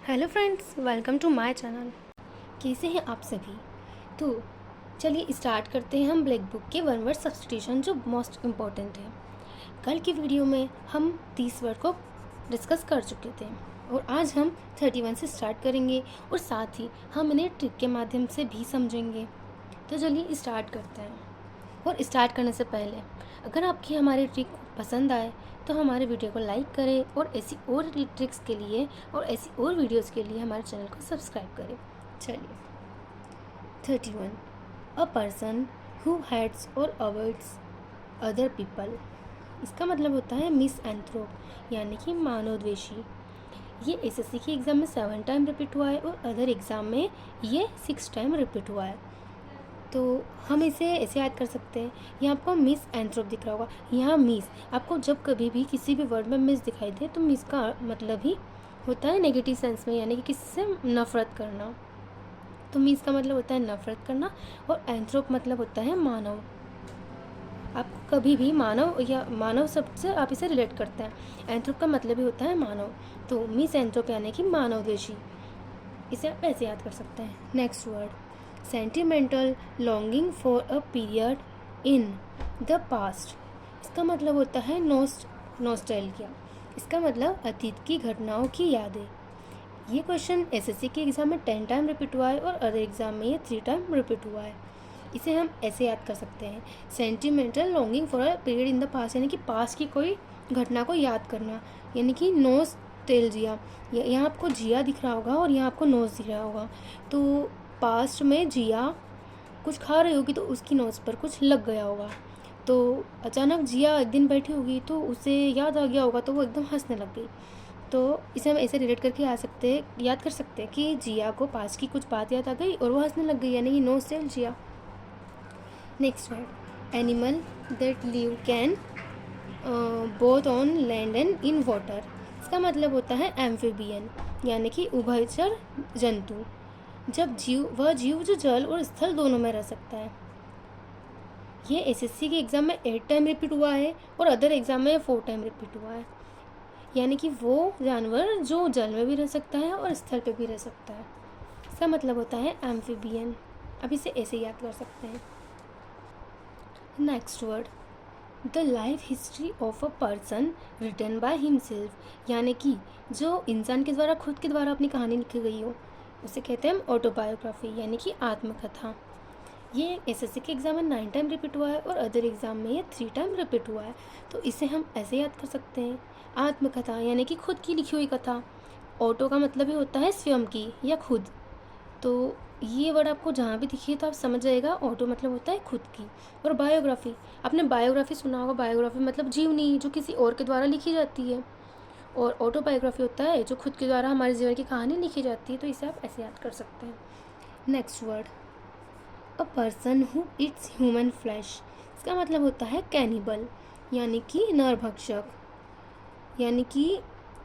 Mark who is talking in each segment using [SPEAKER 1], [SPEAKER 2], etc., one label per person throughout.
[SPEAKER 1] Hello friends, welcome to my channel. कैसे हैं आप सभी? तो चलिए स्टार्ट करते हैं हम ब्लैक बुक के वन वर्ड सब्स्टिट्यूशन जो मोस्ट इम्पॉर्टेंट है। कल की वीडियो में हम 30 वर्ड को डिस्कस कर चुके थे और आज हम 31 से स्टार्ट करेंगे और साथ ही हम इन्हें ट्रिक के माध्यम से भी समझेंगे। तो चलिए स्टार्ट करते हैं। और स्टार्ट करने से पहले अगर आपकी हमारी ट्रिक पसंद आए तो हमारे वीडियो को लाइक करें और ऐसी और ट्रिक्स के लिए और ऐसी और वीडियोस के लिए हमारे चैनल को सब्सक्राइब करें। चलिए 31 अ पर्सन हु हेट्स और अवॉइड्स अदर पीपल। इसका मतलब होता है मिसएंथ्रोप यानी कि मानवद्वेषी। ये एसएससी के एग्ज़ाम में 7 टाइम रिपीट हुआ है और अदर एग्ज़ाम में ये 6 टाइम रिपीट हुआ है। तो हम इसे ऐसे याद कर सकते हैं। यहाँ आपको मिस एंथ्रोप दिख रहा होगा। यहाँ मिस आपको जब कभी भी किसी भी वर्ड में मिस दिखाई दे तो मिस का मतलब ही होता है नेगेटिव सेंस में, यानी कि किसी से नफ़रत करना। तो मिस का मतलब होता है नफ़रत करना और एंथ्रोप मतलब होता है मानव। आप कभी भी मानव या मानव शब्द से आप इसे रिलेट करते हैं। एंथ्रोप का मतलब ही होता है मानव। तो मिस एंथ्रोप यानी कि मानवद्वेषी, इसे आप ऐसे याद कर सकते हैं। Next word sentimental longing for a period in the past. इसका मतलब होता है नॉस्टैल्जिया। इसका मतलब अतीत की घटनाओं की यादें। ये क्वेश्चन एसएससी के एग्ज़ाम में 10 टाइम रिपीट हुआ है और अदर एग्ज़ाम में ये 3 टाइम रिपीट हुआ है। इसे हम ऐसे याद कर सकते हैं। Sentimental longing for a period in the past यानी कि पास्ट की कोई घटना को याद करना, यानी कि नॉस्टैल्जिया। यहाँ आपको जिया दिख रहा होगा और यहाँ आपको नोज दिख रहा होगा। तो पास्ट में जिया कुछ खा रही होगी तो उसकी नोज़ पर कुछ लग गया होगा। तो अचानक जिया एक दिन बैठी होगी तो उसे याद आ गया होगा तो वो एकदम हंसने लग गई। तो इसे हम ऐसे रिलेट करके याद कर सकते हैं कि जिया को पास्ट की कुछ बात याद आ गई और वो हंसने लग गई, यानी कि nostalgia. Next word animal that live can both on land and in water. इसका मतलब होता है एम्फीबियन, यानी कि उभयचर जंतु। जब वह जीव जो जल और स्थल दोनों में रह सकता है। ये एसएससी के एग्ज़ाम में 8 टाइम रिपीट हुआ है और अदर एग्ज़ाम में 4 टाइम रिपीट हुआ है, यानी कि वो जानवर जो जल में भी रह सकता है और स्थल पे भी रह सकता है। इसका मतलब होता है एम्फीबियन। अब इसे ऐसे याद कर सकते हैं। Next word the life history of a person written by himself, यानी कि जो इंसान के द्वारा खुद के द्वारा अपनी कहानी लिखी गई हो उसे कहते हैं ऑटोबायोग्राफी, यानी कि आत्मकथा। ये एसएससी के एग्ज़ाम में 9 टाइम रिपीट हुआ है और अदर एग्ज़ाम में ये 3 टाइम रिपीट हुआ है। तो इसे हम ऐसे याद कर सकते हैं। आत्मकथा यानी कि खुद की लिखी हुई कथा। ऑटो का मतलब ही होता है स्वयं की या खुद। तो ये वर्ड आपको जहाँ भी दिखिए तो आप समझ जाएगा ऑटो मतलब होता है खुद की। और बायोग्राफी, आपने बायोग्राफी सुना होगा। बायोग्राफी मतलब जीवनी जो किसी और के द्वारा लिखी जाती है, और ऑटोबायोग्राफी होता है जो खुद के द्वारा हमारे जीवन की कहानी लिखी जाती है। तो इसे आप ऐसे याद कर सकते हैं। Next word a person who it's human flesh. इसका मतलब होता है कैनिबल, यानी कि नरभक्षक। यानी कि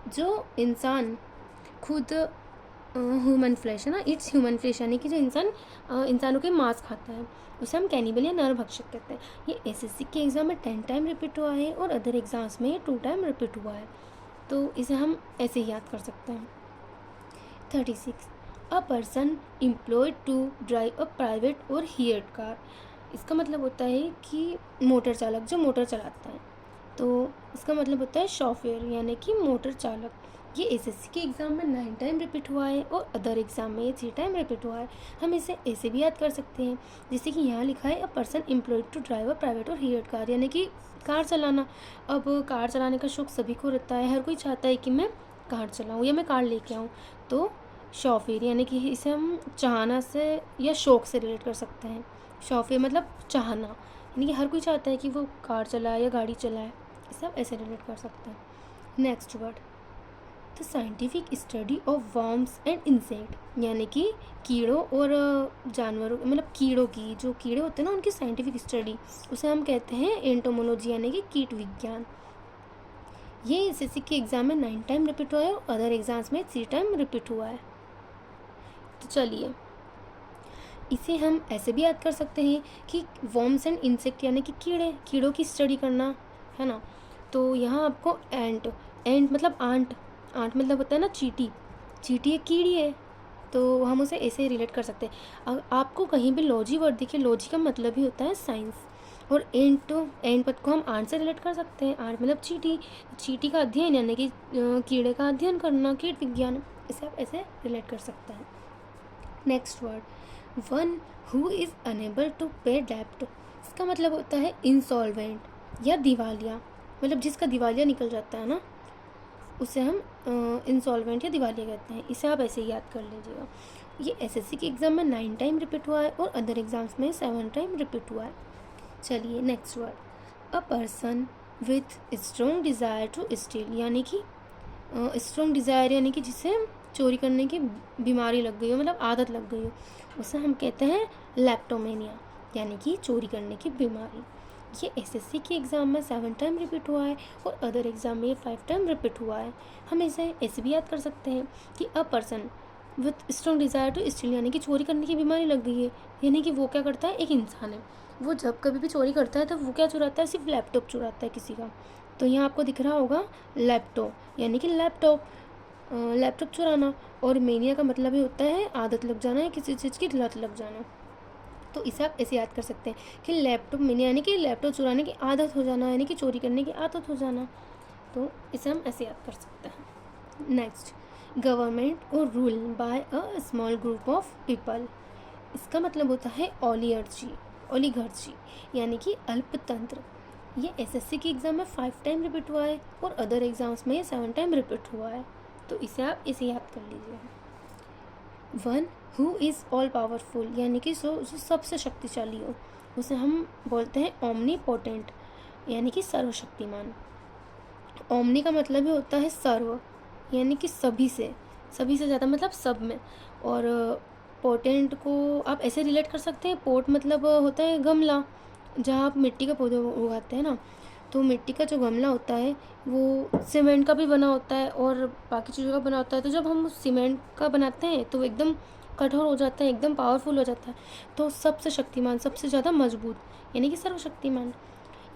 [SPEAKER 1] जो इंसान खुद ह्यूमन फ्लैश है ना, इट्स ह्यूमन फ्लैश यानी कि जो इंसान इंसानों के मांस खाता है उसे हम कैनिबल या नरभक्षक कहते हैं। ये एसएससी के एग्ज़ाम में 10 टाइम रिपीट हुआ है और अदर एग्ज़ाम्स में 2 टाइम रिपीट हुआ है। तो इसे हम ऐसे याद कर सकते हैं। 36 a person employed to drive a private or hired car. इसका मतलब होता है कि मोटर चालक जो मोटर चलाता है। तो इसका मतलब होता है शॉफेयर, यानी कि मोटर चालक। ये एसएससी के एग्ज़ाम में 9 टाइम रिपीट हुआ है और अदर एग्ज़ाम में 3 टाइम रिपीट हुआ है। हम इसे ऐसे भी याद कर सकते हैं, जैसे कि यहाँ लिखा है a person employed to drive a private or hired car, यानी कि कार चलाना। अब कार चलाने का शौक सभी को रहता है, हर कोई चाहता है कि मैं कार चलाऊँ या मैं कार लेके आऊँ। तो शौफीर यानी कि इसे हम चाहना से या शौक़ से रिलेट कर सकते हैं। शौफीर मतलब चाहना, यानी कि हर कोई चाहता है कि वो कार चलाए या गाड़ी चलाए। इसे आप ऐसे रिलेट कर सकते हैं। Next word the scientific study of worms and insect, यानी कि कीड़ों और जानवरों मतलब कीड़ों की, जो कीड़े होते हैं ना उनकी साइंटिफिक स्टडी, उसे हम कहते हैं एंटोमोलॉजी, यानी कि कीट विज्ञान। ये एसएससी के एग्ज़ाम में 9 टाइम रिपीट हुआ है और अदर एग्ज़ाम्स में 3 टाइम रिपीट हुआ है। तो चलिए इसे हम ऐसे भी याद कर सकते हैं कि वर्म्स एंड इंसेक्ट यानी कि कीड़ों की स्टडी करना, है ना। तो यहाँ आपको एंट मतलब आंट मतलब होता है ना चींटी। चींटी एक कीड़ी है, तो हम उसे ऐसे रिलेट कर सकते हैं। आपको कहीं भी लॉजी वर्ड दिखे, लॉजी का मतलब ही होता है साइंस, और एंड पद को हम आर्ट से रिलेट कर सकते हैं। आर्ट मतलब चींटी, चींटी का अध्ययन यानी कि कीड़े का अध्ययन करना, कीट विज्ञान, इसे आप ऐसे रिलेट कर सकते हैं। Next word, one who is unable to pay डेब्ट, इसका मतलब होता है इंसॉल्वेंट या दिवालिया, मतलब जिसका दिवालिया निकल जाता है ना, उसे हम इंसॉल्वेंट या दिवालिया कहते हैं। इसे आप ऐसे ही याद कर लीजिएगा। ये एसएससी के एग्ज़ाम में 9 टाइम रिपीट हुआ है और अदर एग्ज़ाम्स में 7 टाइम रिपीट हुआ है। चलिए next word, a person with strong desire to steal, यानी कि स्ट्रॉन्ग डिज़ायर यानी कि जिसे चोरी करने की बीमारी लग गई हो, मतलब आदत लग गई हो, उसे हम कहते हैं लेप्टोमेनिया, यानी कि चोरी करने की बीमारी। ये एसएससी के एग्ज़ाम में 7 टाइम रिपीट हुआ है और अदर एग्ज़ाम में 5 टाइम रिपीट हुआ है। हम इसे ऐसे भी याद कर सकते हैं कि a person with strong desire to steal, यानी कि चोरी करने की बीमारी लग गई है, यानी कि वो क्या करता है, एक इंसान है, वो जब कभी भी चोरी करता है तो वो क्या चुराता है, सिर्फ लैपटॉप चुराता है किसी का। तो यहाँ आपको दिख रहा होगा लैपटॉप, यानी कि लैपटॉप चुराना, और मेनिया का मतलब ही होता है आदत लग जाना या किसी चीज़ की लत लग जाना। तो इसे आप ऐसे याद कर सकते हैं कि लैपटॉप मेनिया यानी कि लैपटॉप चुराने की आदत हो जाना, यानी कि चोरी करने की आदत हो जाना। तो इसे हम ऐसे याद कर सकते हैं। नेक्स्ट, गवर्नमेंट और rule by a small group of people, इसका मतलब होता है ओलिगार्ची, यानी कि अल्पतंत्र। ये एसएससी के एग्ज़ाम में 5 टाइम रिपीट हुआ है और अदर एग्ज़ाम्स में 7 टाइम रिपीट हुआ है। तो इसे आप इसे याद कर लीजिए। One who is all powerful, यानी कि जो सबसे शक्तिशाली हो, उसे हम बोलते हैं ओमनीपोटेंट, यानी कि सर्वशक्तिमान। ओमनी का मतलब ही होता है सर्व, यानी कि सभी से ज़्यादा, मतलब सब में। और पोटेंट को आप ऐसे रिलेट कर सकते हैं, पोट मतलब होता है गमला, जहाँ आप मिट्टी के पौधे उगाते हैं ना, तो मिट्टी का जो गमला होता है वो सीमेंट का भी बना होता है और बाकी चीज़ों का बना होता है। तो जब हम सीमेंट का बनाते हैं तो एकदम कठोर हो जाता है, एकदम पावरफुल हो जाता है। तो सबसे शक्तिमान, सबसे ज़्यादा मजबूत, यानी कि सर्वशक्तिमान।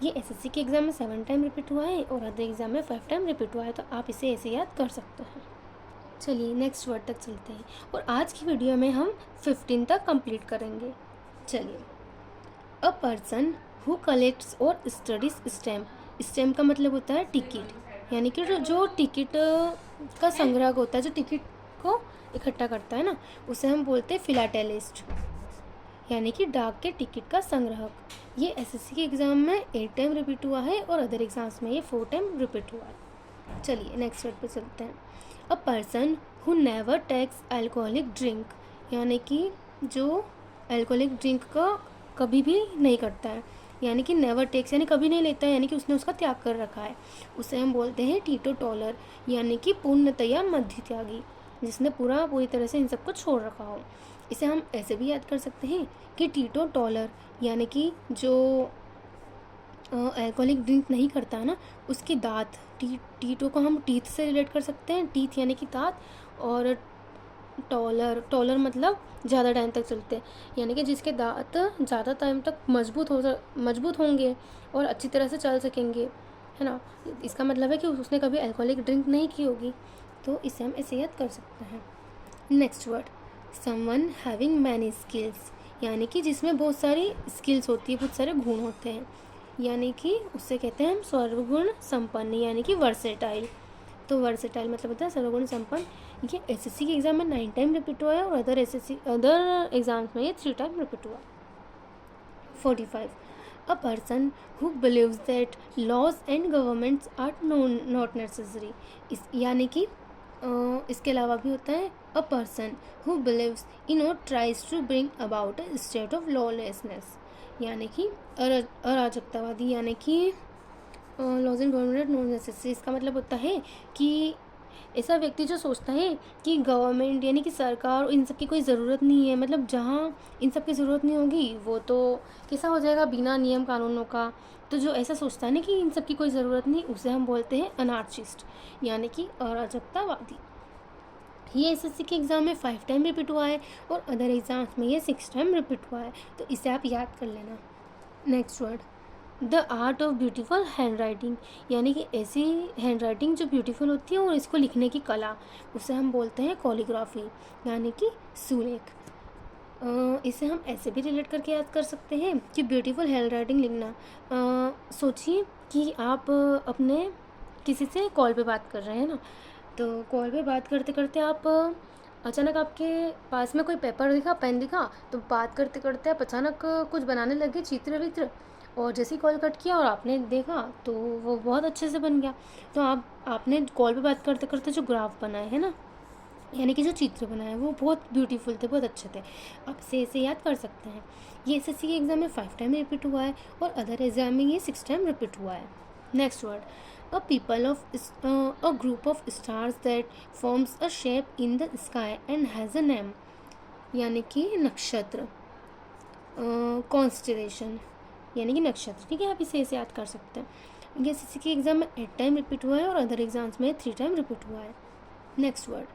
[SPEAKER 1] ये एसएससी के एग्ज़ाम में 7 टाइम रिपीट हुआ है और अदर एग्ज़ाम में 5 टाइम रिपीट हुआ है। तो आप इसे ऐसे याद कर सकते हैं। चलिए नेक्स्ट वर्ड तक चलते हैं और आज की वीडियो में हम 15 तक कंप्लीट करेंगे। चलिए, अ पर्सन हु कलेक्ट्स और स्टडीज स्टैम्प का मतलब होता है टिकट, यानी कि जो टिकट का संग्राहक होता है, जो टिकट को इकट्ठा करता है ना, उसे हम बोलते हैं फिलाटेलिस्ट, यानी कि डाक के टिकट का संग्राहक। ये एसएससी के एग्ज़ाम में 8 टाइम रिपीट हुआ है और अदर एग्ज़ाम्स में ये 4 टाइम रिपीट हुआ है। चलिए नेक्स्ट वर्ड पे चलते हैं। A person who never takes alcoholic drink, यानी कि जो अल्कोहलिक ड्रिंक का कभी भी नहीं करता है, यानी कि नेवर टेक्स यानी कभी नहीं लेता है, यानी कि उसने उसका त्याग कर रखा है, उसे हम बोलते हैं टीटो टॉलर, यानी कि पूर्णतया मध्य त्यागी, जिसने पूरी तरह से इन सबको छोड़ रखा हो। इसे हम ऐसे भी याद कर सकते हैं कि टीटो टॉलर, यानी कि जो अल्कोहलिक ड्रिंक नहीं करता है ना, उसके दांत, टीटो को हम टीथ से रिलेट कर सकते हैं, टीथ यानी कि दांत, और टॉलर मतलब ज़्यादा टाइम तक चलते हैं, यानी कि जिसके दांत ज़्यादा टाइम तक मजबूत होंगे और अच्छी तरह से चल सकेंगे, है ना। इसका मतलब है कि उसने कभी अल्कोहलिक ड्रिंक नहीं की होगी। तो इसे हम ऐसे याद कर सकते हैं। Next word, someone having many skills, यानी कि जिसमें बहुत सारी स्किल्स होती है, बहुत सारे गुण होते हैं, यानी कि उससे कहते हैं हम सर्वगुण संपन्न, यानी कि वर्सेटाइल। तो वर्सेटाइल मतलब होता है सर्वगुण संपन्न। ये एसएससी के एग्ज़ाम में 9 टाइम रिपीट हुआ है और अदर एग्जाम्स में ये 3 टाइम रिपीट हुआ। 45, a person who believes that laws and governments are not necessary, इस यानी कि इसके अलावा भी होता है a person who believes in और tries to bring about a state of lawlessness, यानी कि अराजकतावादी, यानी कि laws and government not necessary. इसका मतलब होता है कि ऐसा व्यक्ति जो सोचता है कि गवर्नमेंट यानी कि सरकार, इन सब की कोई ज़रूरत नहीं है, मतलब जहाँ इन सब की ज़रूरत नहीं होगी वो तो कैसा हो जाएगा, बिना नियम कानूनों का। तो जो ऐसा सोचता है ना कि इन सब की कोई ज़रूरत नहीं, उसे हम बोलते हैं अनार्चिस्ट, यानी कि अराजकतावादी। ये एसएससी के एग्ज़ाम में 5 टाइम रिपीट हुआ है और अदर एग्ज़ाम्स में ये 6 टाइम रिपीट हुआ है। तो इसे आप याद कर लेना। Next word, the art of beautiful hand writing, यानी कि ऐसी हैंड राइटिंग जो ब्यूटीफुल होती है और इसको लिखने की कला, उसे हम बोलते हैं कॉलीग्राफी, यानी कि सुलेख। इसे हम ऐसे भी रिलेट करके याद कर सकते हैं कि ब्यूटीफुल हैंड राइटिंग लिखना, सोचिए कि आप अपने किसी से कॉल पे बात कर रहे हैं ना, तो कॉल पे बात करते करते आप अचानक आपके पास में कोई पेपर दिखा, पेन दिखा, तो बात करते करते आप अचानक कुछ बनाने लगे, चित्र वित्र, और जैसे ही कॉल कट किया और आपने देखा तो वो बहुत अच्छे से बन गया। तो आपने कॉल पे बात करते करते जो ग्राफ बनाए हैं ना, यानी कि जो चित्र बनाए वो बहुत ब्यूटीफुल थे, बहुत अच्छे थे, आप इसे याद कर सकते हैं। ये एसएससी के एग्ज़ाम में 5 टाइम रिपीट हुआ है और अदर एग्ज़ाम में ये 6 टाइम रिपीट हुआ है। Next word, a group of stars that forms a shape in the sky and has a name, यानी कि नक्षत्र, कॉन्स्टलेशन, यानी कि नक्षत्र। ठीक है, आप इसे याद कर सकते हैं। ये एसएससी के एग्ज़ाम में 8 टाइम रिपीट हुआ है और अदर एग्जाम्स में 3 टाइम रिपीट हुआ है। Next word,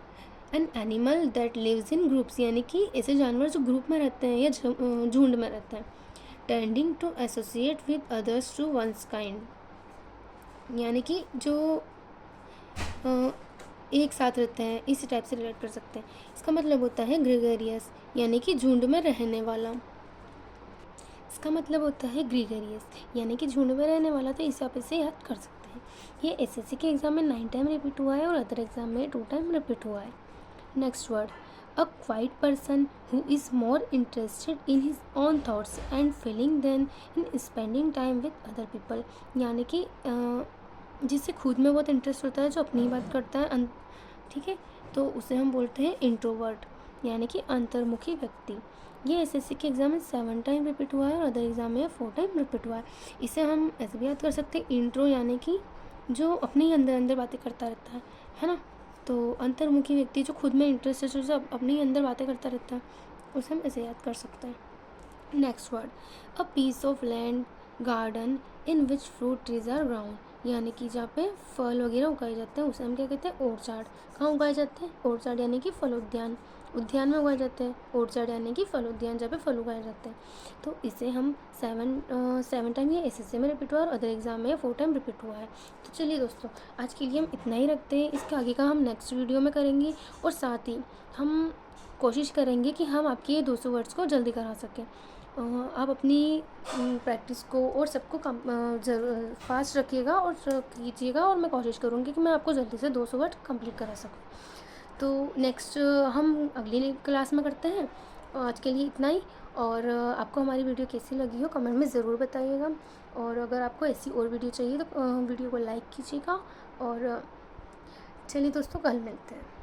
[SPEAKER 1] an animal that lives in groups, यानी कि ऐसे जानवर जो ग्रुप में रहते हैं या झुंड में रहते हैं। Tending to associate with others to one's kind, यानी कि जो एक साथ रहते हैं, इसी टाइप से रिलेट कर सकते हैं। इसका मतलब होता है ग्रेगरियस, यानी कि झुंड में रहने वाला। इसका मतलब होता है ग्रीगरियस, यानी कि झुंड में रहने वाला, तो इसे आप इसे याद कर सकते हैं। ये एसएससी के एग्ज़ाम में 9 टाइम रिपीट हुआ है और अदर एग्ज़ाम में 2 टाइम रिपीट हुआ है। Next word, a quiet person who is more interested in his own thoughts and feeling than in spending time with other people, यानी कि जिससे खुद में बहुत इंटरेस्ट होता है, जो अपनी बात करता है, ठीक है, तो उसे हम बोलते हैं इंट्रोवर्ट, यानी कि अंतर्मुखी व्यक्ति। ये एसएससी के एग्ज़ाम में 7 टाइम रिपीट हुआ है और अदर एग्ज़ाम में 4 टाइम रिपीट हुआ है। इसे हम ऐसे भी याद कर सकते हैं, इंट्रो यानी कि जो अपने ही अंदर अंदर बातें करता रहता है ना, तो अंतर्मुखी व्यक्ति जो खुद में इंटरेस्ट है, जो अपने ही अंदर बातें करता रहता है, उसे हम ऐसे याद कर सकते हैं। Next word, a piece of land garden in which fruit trees are ground, यानी कि जहाँ पे फल वगैरह उगाए जाते हैं उसे हम क्या कहते हैं, ऑर्चार्ड। कहाँ उगाए जाते हैं, ऑर्चार्ड, यानी कि फल उद्यान, उद्यान में उगाए जाते हैं। ऑर्चार्ड यानी कि फल उद्यान, जहाँ पे फल उगाए जाते हैं। तो इसे हम 7 टाइम ये एसएससी में रिपीट हुआ और अदर एग्जाम में 4 टाइम रिपीट हुआ है। तो चलिए दोस्तों, आज के लिए हम इतना ही रखते हैं, इसके आगे का हम नेक्स्ट वीडियो में करेंगे, और साथ ही हम कोशिश करेंगे कि हम आपके ये 200 वर्ड्स को जल्दी करा सकें। आप अपनी प्रैक्टिस को और सबको ज़रूर फास्ट रखिएगा और कीजिएगा, और मैं कोशिश करूँगी कि मैं आपको जल्दी से 200 वर्ड कंप्लीट करा सकूँ। तो नेक्स्ट हम अगली क्लास में करते हैं। आज के लिए इतना ही, और आपको हमारी वीडियो कैसी लगी हो कमेंट में ज़रूर बताइएगा, और अगर आपको ऐसी और वीडियो चाहिए तो वीडियो को लाइक कीजिएगा। और चलिए दोस्तों, कल मिलते हैं।